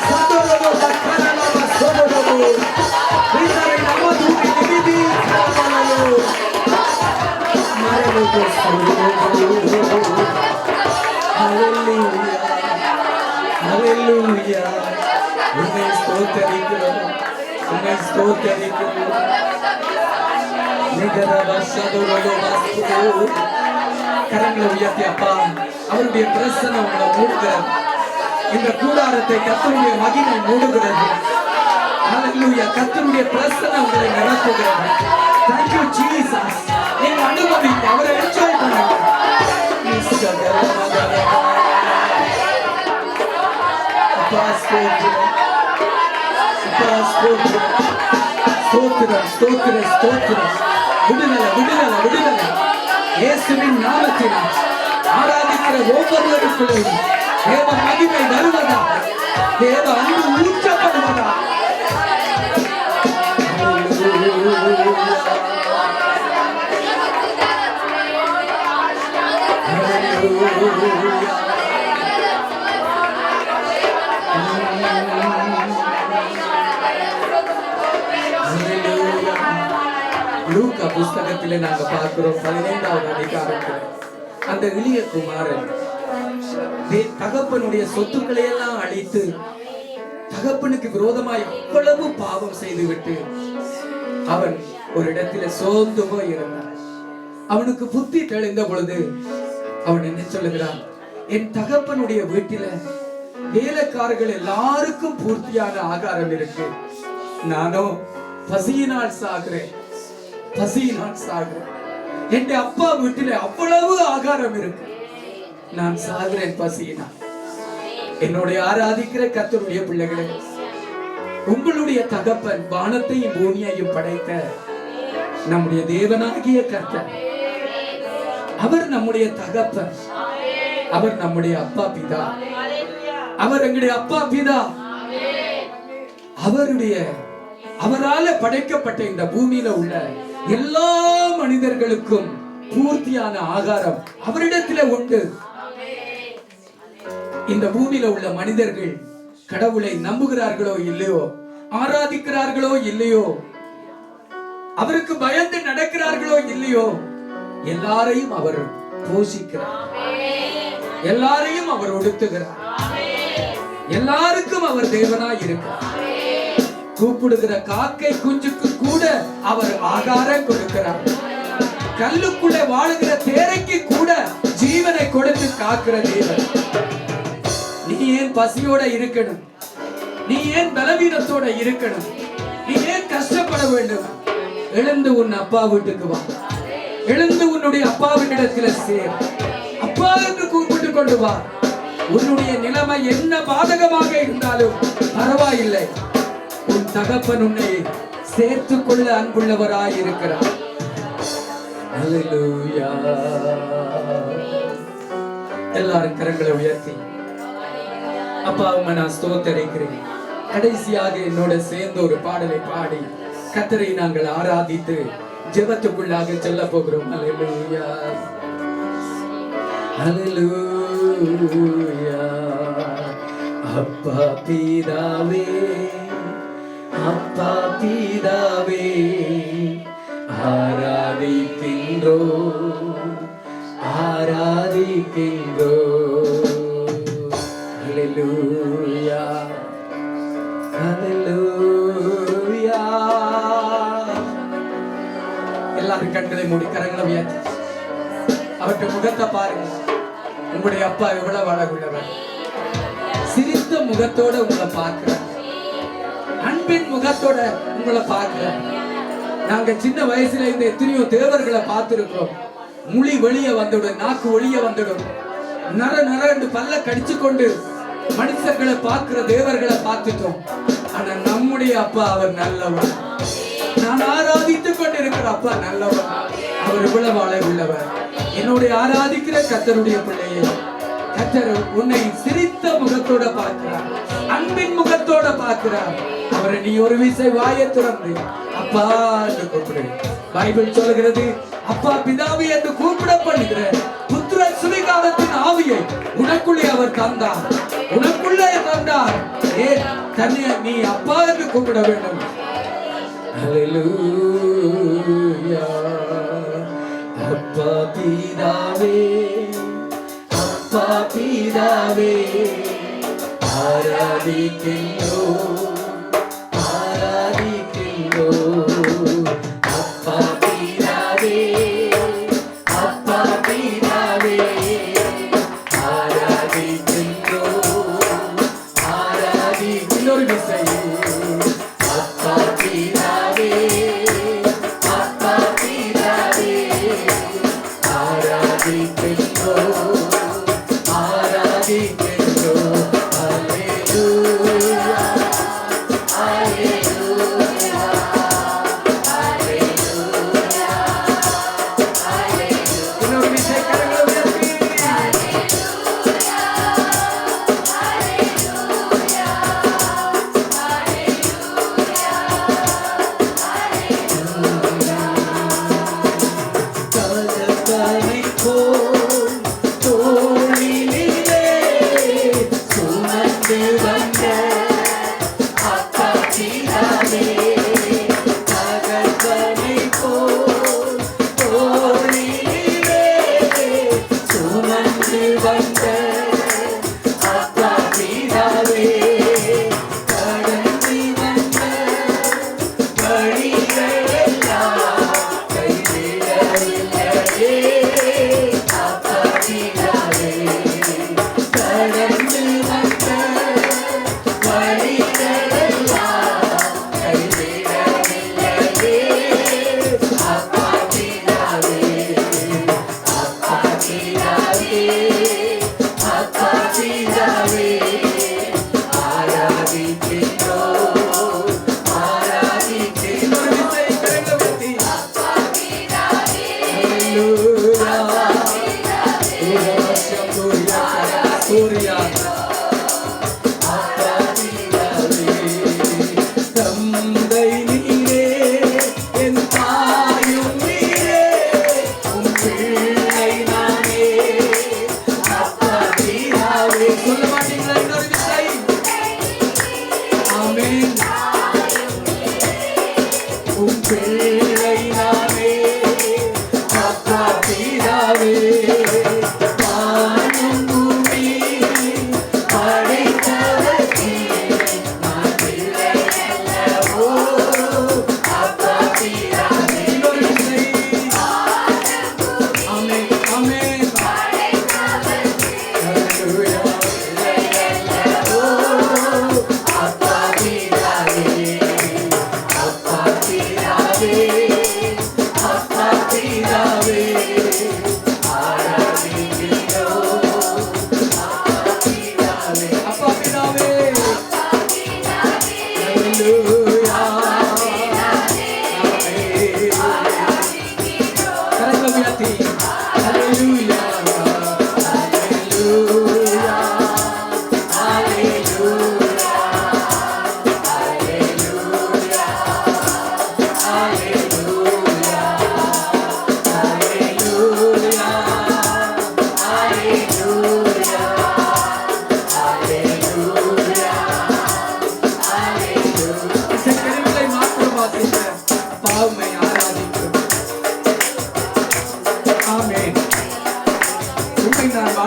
சதோரலோ பக்கரலோ சதோரலோ நிசரை நமதுரி நிவிதி கரபலோ மரலோ சதோரலோ. ஹalleluya, ஹalleluya. உம்மை ஸ்தோத்திரிக்கிறோம், உம்மை ஸ்தோத்திரிக்கிறோம். கரங்களை உயர்த்தி அப்பா, அவருடைய பிரசன்னம் உங்களை மூடுகிறது. இந்த கூடாரத்தை கர்த்தருடைய மகிமை மூடுகிறது. ஹalleluya. கர்த்தருடைய பிரசன்னம் உங்களை நடத்துகிறது. Thank you Jesus. நீங்க அனுபவிங்க, அவரை என்ஜாய் பண்ணுங்க. அப்பா ஸ்தோத்திரம், அப்பா ஸ்தோத்திரம், ஸ்தோத்திரம், ஸ்தோத்திரம், ஸ்தோத்திரம். விடுதலை, விடுதலை, விடுதலை. இயேசுவின் நாமத்தினால் ஆராதிக்கிற ஒவ்வொருவருக்குள்ளும் தேவ மகிமை வருவதா, தேவ அன்பு ஊற்றப்படுவதா. லூக்கா புஸ்தகத்திலே நாங்க பார்க்கிறோம் 15வது அதிகாரத்தில் அந்த எளிய குமாரன் தகப்பனுடைய சொத்துக்களை எல்லாம் அழித்து தகப்பனுக்கு விரோதமாய் அவ்வளவு பாவம் செய்துவிட்டு அவன் ஒரு இடத்துல சோர்ந்து போய் இருந்தான். அவனுக்கு புத்தி தெளிந்த பொழுது அவன் என்ன சொல்லுகிறான், என் தகப்பனுடைய வீட்டில வேலைக்காரர்கள் எல்லாருக்கும் பூர்த்தியான ஆகாரம் இருக்கு, நானோ பசியினால் சாகிறேன், பசியினால் சாகிறேன். என் அப்பா வீட்டில அவ்வளவு ஆகாரம் இருக்கு, நான் சாகிறேன் பசியினால். என்னுடைய ஆராதிக்கிற கர்த்தருடைய பிள்ளைகளே, உங்களுடைய தகப்பன் வானத்தையும் பூமியையும் படைத்த நம்முடைய தேவனாகிய கர்த்தர், அவர் நம்முடைய தகப்பன், அவர் நம்முடைய அப்பா பிதா, அவர் எங்களுடைய அப்பா பிதா. அவரால படைக்கப்பட்ட இந்த பூமியில உள்ள எல்லா மனிதர்களுக்கும் பூர்த்தியான ஆகாரம் அவரிடத்திலே உண்டு. இந்த பூமியில உள்ள மனிதர்கள் கடவுளை நம்புகிறார்களோ இல்லையோ, ஆராதிக்கிறார்களோ இல்லையோ, அவருக்கு பயந்து நடக்கிறார்களோ இல்லையோ, எல்லாரையும் அவர் போஷிக்கிறார், எல்லாரையும் அவர் ஒடுத்துகிறார், எல்லாருக்கும் அவர் தேவனாய் இருக்கிறார். கூப்பிடுகிற காக்கை குஞ்சுக்கு கூட அவர் ஆகாரம் கொடுக்கிறார். கல்லுக்குள்ளே வாழுகிற தேரைக்கு கூட ஜீவனை கொடுத்து காக்கிற தேவன். நீ ஏன் பசியோட இருக்கணும்? நீ ஏன் பலவீனத்தோட இருக்கணும்? நீ ஏன் கஷ்டப்பட வேண்டும்? எழுந்து உன் அப்பா வீட்டுக்கு வா. எழுந்து உன்னுடைய அப்பாவின் இடத்துல சேர். அப்பா என்று கூப்பிட்டு கொண்டு வா. உன்னுடைய நிலைமை என்ன பாதகமாக இருந்தாலும் பரவாயில்லை. உன் தகப்பன் உன்னை சேர்த்துக் கொள்ள அன்புள்ளவராய் இருக்கிறார். ஹல்லேலூயா. எல்லாரும் கரங்களை உயர்த்தி அப்பா உம்மை நான் ஸ்தோத்திரிக்கிறேன். கடைசியாக என்னோட சேர்ந்து ஒரு பாடலை பாடி கர்த்தரை நாங்கள் ஆராதித்து ஜெபத்துக்குள்ளாக செல்ல போகிறோம். ஹல்லேலூயா ஹல்லேலூயா. அப்பா பிதாவே, அப்பா பிதாவே, ஆராதிக்கின்றோ ஆராதிக்கின்றோ. ஹல்லேலூயா ஹல்லேலூயா. எல்லாரும் கண்களை மூடி கரங்களை உயர்த்தி அவருடைய முகத்தை பாருங்க. உங்களுடைய அப்பா எவ்வளவு அழகுள்ளவர். சிரித்த முகத்தோட உங்களை பார்க்கிறார். அன்பின் முகத்தோட உங்களை பார்க்கிறார். நாங்க சின்ன வயசுல இந்த எத்தனையோ தேவர்களை பார்த்திருக்கிறோம். முழி வெளியே வந்துடும், நாக்கு வெளியே வந்துடும், நர நர என்று பல்ல கடிச்சு கொண்டு மனுஷர்களை பார்க்கிற தேவர்களை பார்த்துட்டோம். ஆனா நம்முடைய அப்பா அவர் நல்லவர். நான் ஆராதித்துக் கொண்டிருக்கிற அப்பா நல்லவர். அவர் இவ்வளவு அழகுள்ளவர். என்னுடைய ஆராதிக்கிற கர்த்தருடைய பிள்ளையை கர்த்தர் உன்னை சிரித்த முகத்தோட பார்க்கிறார், அன்பின் முகத்தோட பார்க்கிறார். அவரை நீ ஒரு விசை வாயை திறந்து அப்பா என்று கூப்பிடு. பைபிள் சொல்கிறது, அப்பா பிதாவை என்று கூப்பிட பண்ணுகிற புத்திர சுவிகாரத்தின் ஆவியை உனக்குள்ளே அவர் தந்தார், உனக்குள்ளே தந்தார். ஏன் தன்னை நீ அப்பா என்று கூப்பிட வேண்டும். ஹல்லேலூயா. அப்பா பிதாவே, அப்பா பிதாவே, ஆராதிக்கின்றோ ஆராதிக்கின்றோ. அப்பா பிதாவே, அப்பா பிதாவே, ஆராதிக்கின்றோ ஆராதிக்கின்றோ. ஒரு விசை அப்பா பிதாவே, அப்பா பிதாவே, ஆராதிக்கின்றோ ஆராதிக்கின்றோ. ஹல்லேலூயா ஹல்லேலூயா ஹல்லேலூயா ஹல்லேலூயா. இன்னொரு விசை கரங்களை உயர்த்தி ஹல்லேலூயா ஹல்லேலூயா ஹல்லேலூயா ஹல்லேலூயா. தகப்பனை போல் தோளிலே சுமந்து வந்த அப்பா பிதாவே, தகப்பனை போல் தோளிலே சுமந்து வந்த அப்பா பிதாவே, கடந்து வந்த வழிகளெல்லாம் கைவிடவில்லையே. அப்பா பிதாவே, கடந்து வந்த வழிகளெல்லாம் கைவிடவில்லையே. அப்பா பிதாவே, அப்பா பிதாவே, அப்பா பிதாவே, ஆராதிக்கின்றோ ஆராதிக்கின்றோ. ஒரு விசை கரங்களை உயர்த்தி அப்பா பிதாவே, ஹல்லேலூயா சூரியா சூரியா. அப்பா பிதாவே, தந்தை நீரே, என் தாயும் நீரே, உம் பிள்ளை நானே. அப்பா பிதாவே, சொல்ல மாட்டீங்களா? இன்னொரு விசை ஆமென். உம் பிள்ளை நானே. அப்பா பிதாவே, வானம் பூமி படைத்தவர்க்கே நான் பிள்ளை அல்லவோ. அப்பா பிதாவே, இன்னொரு விசை ஆமென் ஆமென். அப்பா பிதாவே,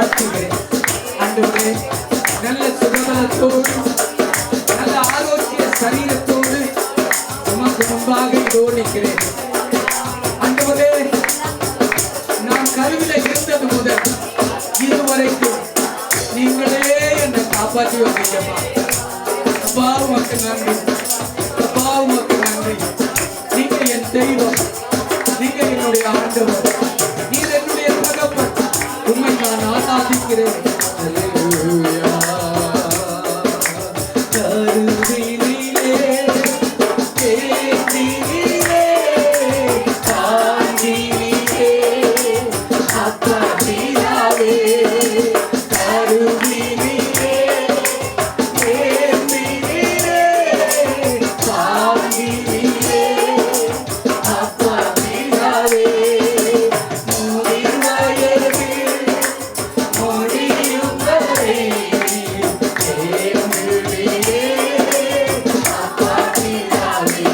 வாழ்த்துகிறேன். ஆண்டவரே, நல்ல சுகபலத்தோடு நல்ல ஆரோக்கிய சரீரத்தோடு உமக்கு முன்பாக இதோ நிற்கிறேன். ஆண்டவரே, நான் கருவில இருந்தது முதல் இதுவரைக்கும் நீங்களே என்னை காப்பாற்றி வந்தீங்கப்பா. அப்பா உமக்கு நன்றி, அப்பா உமக்கு நன்றி. நீங்க என் தெய்வம், நீங்க என்னுடைய ஆண்டவர், நீர் என்னுடைய தகப்பன். உண்மை நான் ஆராதிக்கிறேன். அல்லேலூயா. கருவினிலே தேனிலே தாங்கினிலே அப்பா பிதாவே, கருவினிலே தேனிலே தாங்கினிலே அப்பா பிதாவே, முடியும் வரை தேனிலே அப்பா பிதாவே,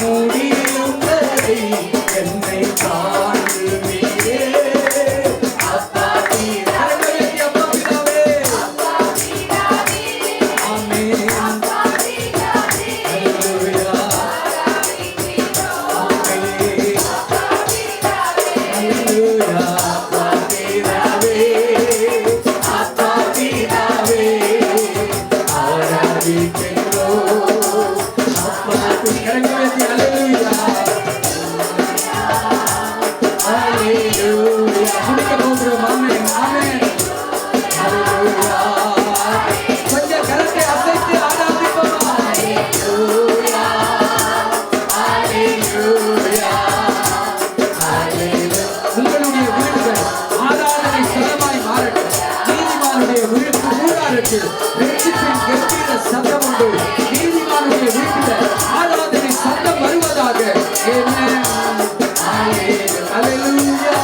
முடியும் வரை என்னை காண்பீரே அப்பா பிதாவே. அப்பா பிதாவே, ஆமென். அல்லேலூயா. ஆமென். அல்லேலூயா. அப்பா பிதாவே, அப்பா பிதாவே, ஆராதிக்கிறோம். அப்பா பிதாவே, அல்லேலூயா. அல்லேலூயா. முடிக்க போகிறோம். ஆமென், ஆமென். அல்லேலூயா. கொஞ்சம் கரத்தை அசைத்து ஆராதிப்போமா? அல்லேலூயா. அல்லேலூயா. அல்லேலூயா. உங்களுடைய வீடுகள் ஆராதனை ஸ்தலமாய் மாறட்டும். நீதிமானுடைய விழுப்பு கூடாரத்தில் ரட்சிப்பின் கெம்பீர சத்தம் உண்டு. நீதிமானுடைய வீட்டில் ஆராதனை சத்தம் வருவதாக. ஆமென். அல்லேலூயா.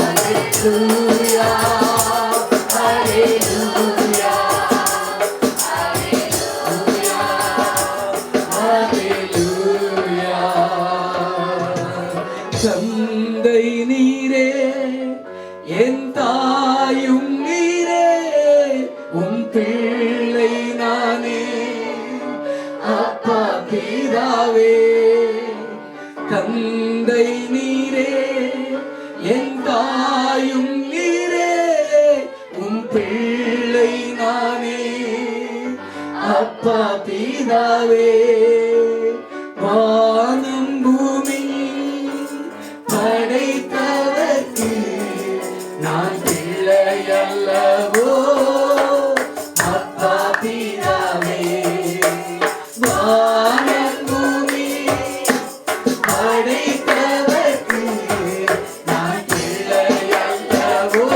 அல்லேலூயா. அல்லேலூயா. அல்லேலூயா. தந்தை நீரே, என் தாயும் நீரே, உம் பிள்ளை நானே அப்பா பிதாவே. தந்தை நீரே, என் தாயும் நீரே, உம் பிள்ளை நானே அப்பா பிதாவே. வானம் பூமி படைத்தவர்க்கு நான் பிள்ளை அல்லவோ அப்பா பிதாவே. வானம் பூமி படைத்தவர்க்கு நான் பிள்ளை அல்லவோ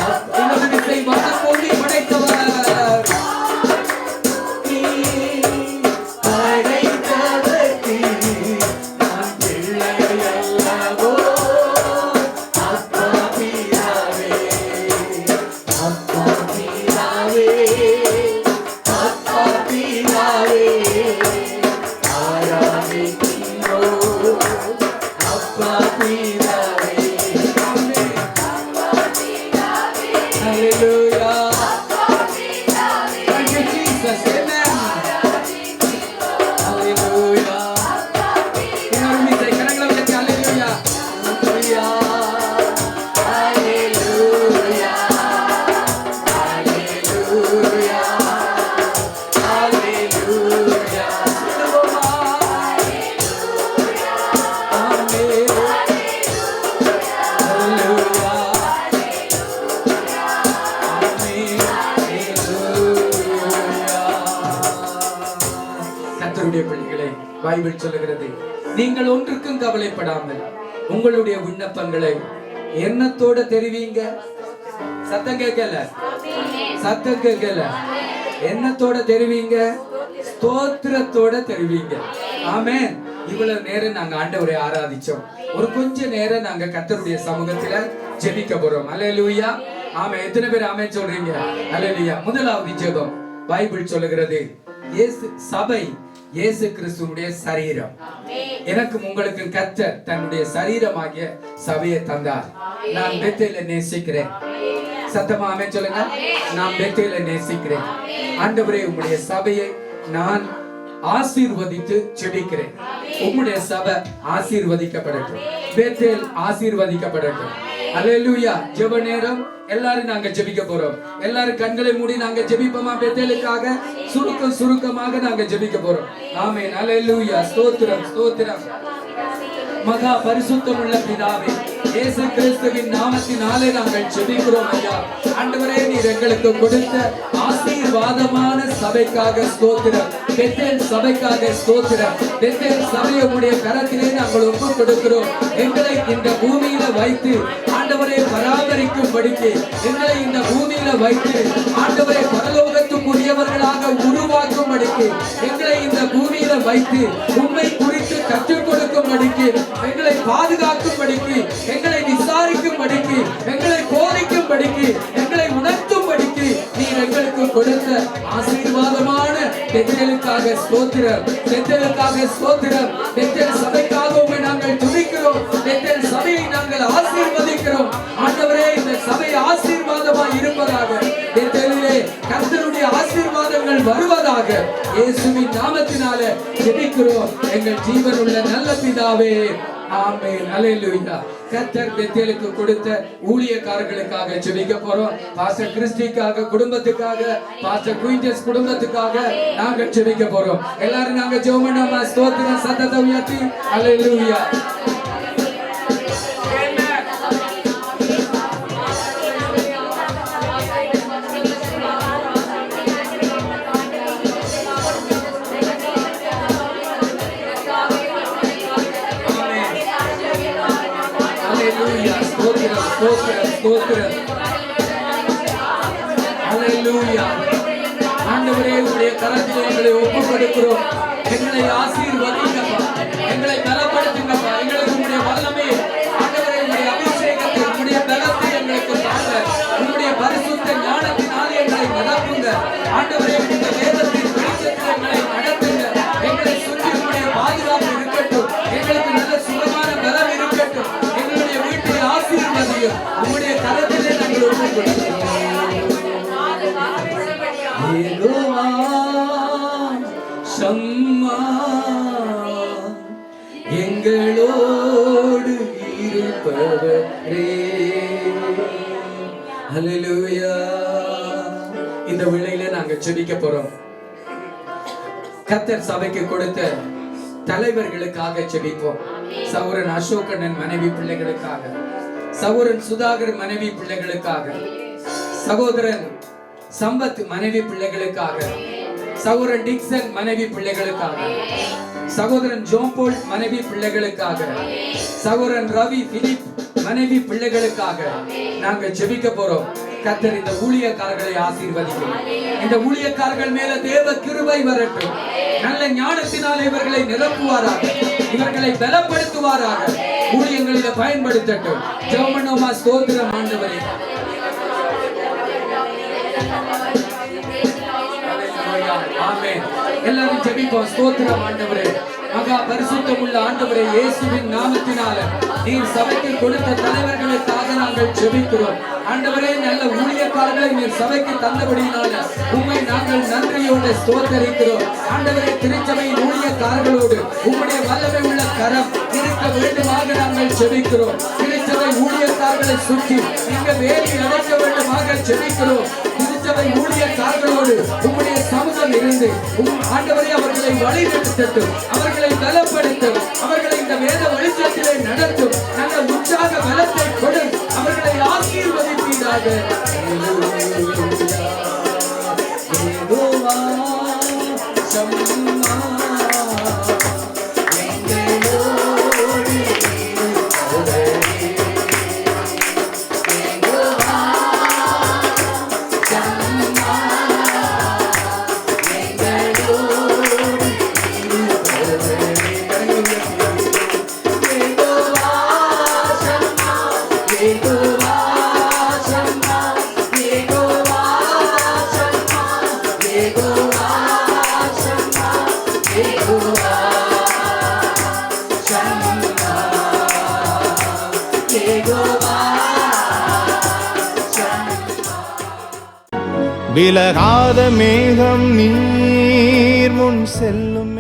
அப்பா. வானம் பூமி படைத்தவர் படைத்தவர்க்கு நான் பிள்ளை அல்லவோ அப்பா பிதாவே. அப்பா பிதாவே, அப்பா பிதாவே, ஆராதிக்கிறோம் அப்பா பிதாவே. ஆமென். அல்லேலூயா. Thank you, Jesus. Amen. Hallelujah. இன்னொரு மீசை கரங்களை உயர்த்தி hallelujah. Hallelujah. Hallelujah. Hallelujah. Hallelujah. சொல்லுவோமா? ஆமென். Hallelujah. கர்த்தருடைய பிள்ளைகளே, பைபிள் சொல்லுகிறது, நீங்கள் ஒன்றுக்கும் கவலைப்படாமல் உங்களுடைய விண்ணப்பங்களை எண்ணத்தோட தெரிவிங்க. சத்தம் கேட்கல, சத்தம் கேட்கல. எண்ணத்தோட தெரிவிங்க, ஸ்தோத்திரத்தோட தெரிவிங்க. ஆமென். இவ்வளவு நேரம் நாங்க ஆண்டவரை ஆராதிச்சோம். ஒரு கொஞ்ச நேரம் நாங்க கர்த்தருடைய சமூகத்துல ஜெபிக்க போறோம். அல்லேலூயா. ஆமென். எத்தனை பேர் ஆமென் சொல்றீங்க? அல்லேலூயா. முதலாவது ஜெபம் பைபிள் சொல்லுகிறது, இயேசு சபை இயேசு கிறிஸ்துவுடைய சரீரம். எனக்கும் உங்களுக்கும் கர்த்தர் தன்னுடைய சரீரமாகிய சபையை தந்தார். நான் பெத்தேலை நேசிக்கிறேன். சத்தமா ஆமென் சொல்லுங்க. நான் பெத்தேலை நேசிக்கிறேன். ஆண்டவரே, உம்முடைய சபையை நான் ஆசீர்வதித்து ஜெபிக்கிறேன். உம்முடைய சபை ஆசீர்வதிக்கப்படட்டும். பெத்தேல் ஆசீர்வதிக்கப்படட்டும். அல்லேலூயா. ஜெப நேரம். எல்லாரும் நாங்க ஜெபிக்க போறோம். எல்லாரும் கண்களை மூடி நாங்க ஜெபிப்போமா? பெத்தேலுக்காக சுருக்கமாக நாங்க ஜெபிக்க போறோம். ஆமென். அல்லேலூயா. ஸ்தோத்திரம், ஸ்தோத்திரம். மகா பரிசுத்தமுள்ள பிதாவே, இயேசு கிறிஸ்துவின் நாமத்தினாலே நாங்கள் ஜெபிக்கிறோம் ஐயா. ஆண்டவரே, நீர் எங்களுக்கு கொடுத்த ஆசீர்வாதமான சபைக்காக ஸ்தோத்திரம். பெத்தேல் சபைக்காக ஸ்தோத்திரம். பெத்தேல் சபையை உம்முடைய கரத்திலே நாங்கள் ஒப்பு கொடுக்கிறோம். எங்களை இந்த பூமியில வைத்து ஆண்டவரை பராமரிக்கும்படிக்கு, எங்களை இந்த பூமியில வைத்து ஆண்டவரை பரலோகத்துக்குரியவர்களாக உருவாக்கும்படிக்கு, எங்களை இந்த பூமியில வைத்து உண்மை குறித்து கற்றுக் கொடுக்கும்படிக்கு, எங்களை பாதுகாக்கும்படிக்கு, எங்களை விசாரிக்கும்படிக்கு, எங்களை போதிக்கும்படிக்கு, எங்களை உணர்த்தும்படிக்கு நீர் எங்களுக்கு கொடுத்த ஆசீர்வாதமான பெத்தேலுக்காக ஸ்தோத்திரம். பெத்தேலுக்காக ஸ்தோத்திரம். பெத்தேல் சபைக்காக உம்மை நாங்கள் துதிக்கிறோம். பெத்தேல் சபையை நாங்கள் ஆசீர்வதிக்கிறோம். ஆண்டவரே, இந்த சபை ஆசீர்வாதமாய் இருப்பதாக, பெத்தேலிலே கர்த்தருடைய ஆசீர்வாதங்கள் வருவதாக இயேசுவின் நாமத்தினாலே ஜெபிக்கிறோம் எங்கள் ஜீவனுள்ள நல்ல பிதாவே. ஆமென். அல்லேலூயா. கர்த்தர் பெத்தேலுக்கு கொடுத்த ஊழியக்காரர்களுக்காக ஜெபிக்க போறோம். பாஸ்டர் கிறிஸ்டிக்காக, குடும்பத்துக்காக, பாஸ்டர் குயின்டஸ் குடும்பத்துக்காக நாங்க ஜெபிக்க போறோம். எல்லாரும் நாங்க ஜெபம் பண்ணுவோமா? ஸ்தோத்திரம் சத்தத்தை உயர்த்தி. அல்லேலூயா. ஆண்டவரே, உம்முடைய கரத்திலே எங்களை ஒப்புக் கொடுக்கிறோம். எங்களை ஆசீர்வதிங்கப்பா, எங்களை பலப்படுத்துங்கப்பா. எங்களுக்கு உம்முடைய வல்லமையை, ஆண்டவரே, உம்முடைய அபிஷேகத்தை, உம்முடைய பலத்தை எங்களுக்கு தாங்க. உம்முடைய பரிசுத்த ஞானத்தினாலே எங்களை நிரப்புங்க. ஆண்டவரே, இந்த வேதத்தின் வெளிச்சத்தில் எங்களை நடத்துங்க. எங்களை சுற்றி உம்முடைய பாதுகாப்பு இருக்கட்டும். எங்களுக்கு நல்ல சுகமான பலம் இருக்கட்டும். எங்களுடைய வீட்டை ஆசீர்வதியும். உம்முடைய கரத்திலே நாங்கள் ஒப்புக் கொடுக்கிறோம். யெகோவா ஷம்மா, எங்களோடு இருப்பவரே. ஹல்லேலூயா. இந்த வேளையில நாங்க ஜெபிக்க போறோம். கர்த்தர் சபைக்கு கொடுத்த தலைவர்களுக்காக ஜெபிப்போம். சகோதரன் அசோகண்ணன் மனைவி பிள்ளைகளுக்காக, சகோதரன் சுதாகர் மனைவி பிள்ளைகளுக்காக, சகோதரன் சம்பத் மனைவி பிள்ளைகளுக்காக, சகோதரன் டிக்சன் மனைவி பிள்ளைகளுக்காக, சகோதரன் ஜோம்போல் மனைவி பிள்ளைகளுக்காக, சகோதரன் ரவி பிலிப் மனைவி பிள்ளைகளுக்காக நாங்க ஜெபிக்க போறோம். கர்த்தர் இந்த ஊழியக்காரர்களை ஆசீர்வதிக்கும். இந்த ஊழியக்காரர்கள் மேல தேவ கிருபை வரட்டும். நல்ல ஞானத்தினால் இவர்களை நிரப்புவாராக, இவர்களை பலப்படுத்துவாராக, ஊழியங்களில் பயன்படுத்தட்டும். ஜெபம் பண்ணுவோமா? ஸ்தோத்திரம் ஆண்டவரே. ஆமென். எல்லாரும் ஜெபிப்போம். ஸ்தோத்திரம் ஆண்டவரே. மகா பரிசுத்தமுள்ள ஆண்டவரே, இயேசுவின் நாமத்தினால நீர் சபைக்கு கொடுத்த தலைவர்களுக்காக நாங்கள் ஜெபிக்கிறோம். ஆண்டவரே, நல்ல ஊழியக்காரர்களை நீர் சபைக்கு தந்தபடியினால உம்மை நாங்கள் நன்றியோடு ஸ்தோத்தரிக்கிறோம். ஆண்டவரே, திருச்சபையின் ஊழியக்காரர்களோடு உம்முடைய வல்லமை உள்ள கரம் இருக்க வேண்டுமாக நாங்கள் ஜெபிக்கிறோம். திருச்சபை ஊழியக்காரர்களை சுற்றி இங்க வேலி அடைக்க வேண்டுமாக ஜெபிக்கிறோம். திருச்சபை ஊழியக்காரர்களோடு உம்முடைய சமூகம் இருந்து ஆண்டவரே அவர்களை வழி நடத்தட்டும், அவர்களை பலப்படுத்தும், அவர்களை இந்த வேத வெளிச்சத்திலே நடத்தும். நல்ல உற்சாக பலத்தை கொடு, அவர்களை ஆசீர்வதிப்பீராக. யெகோவா ஷம்மா, எங்களோடு இருப்பவரே. யெகோவா ஷம்மா, எங்களோடு இருப்பவரே. யெகோவா ஷம்மா, யெகோவா ஷம்மா, யெகோவா விலகாத மேகம் நீர் முன் செல்லும்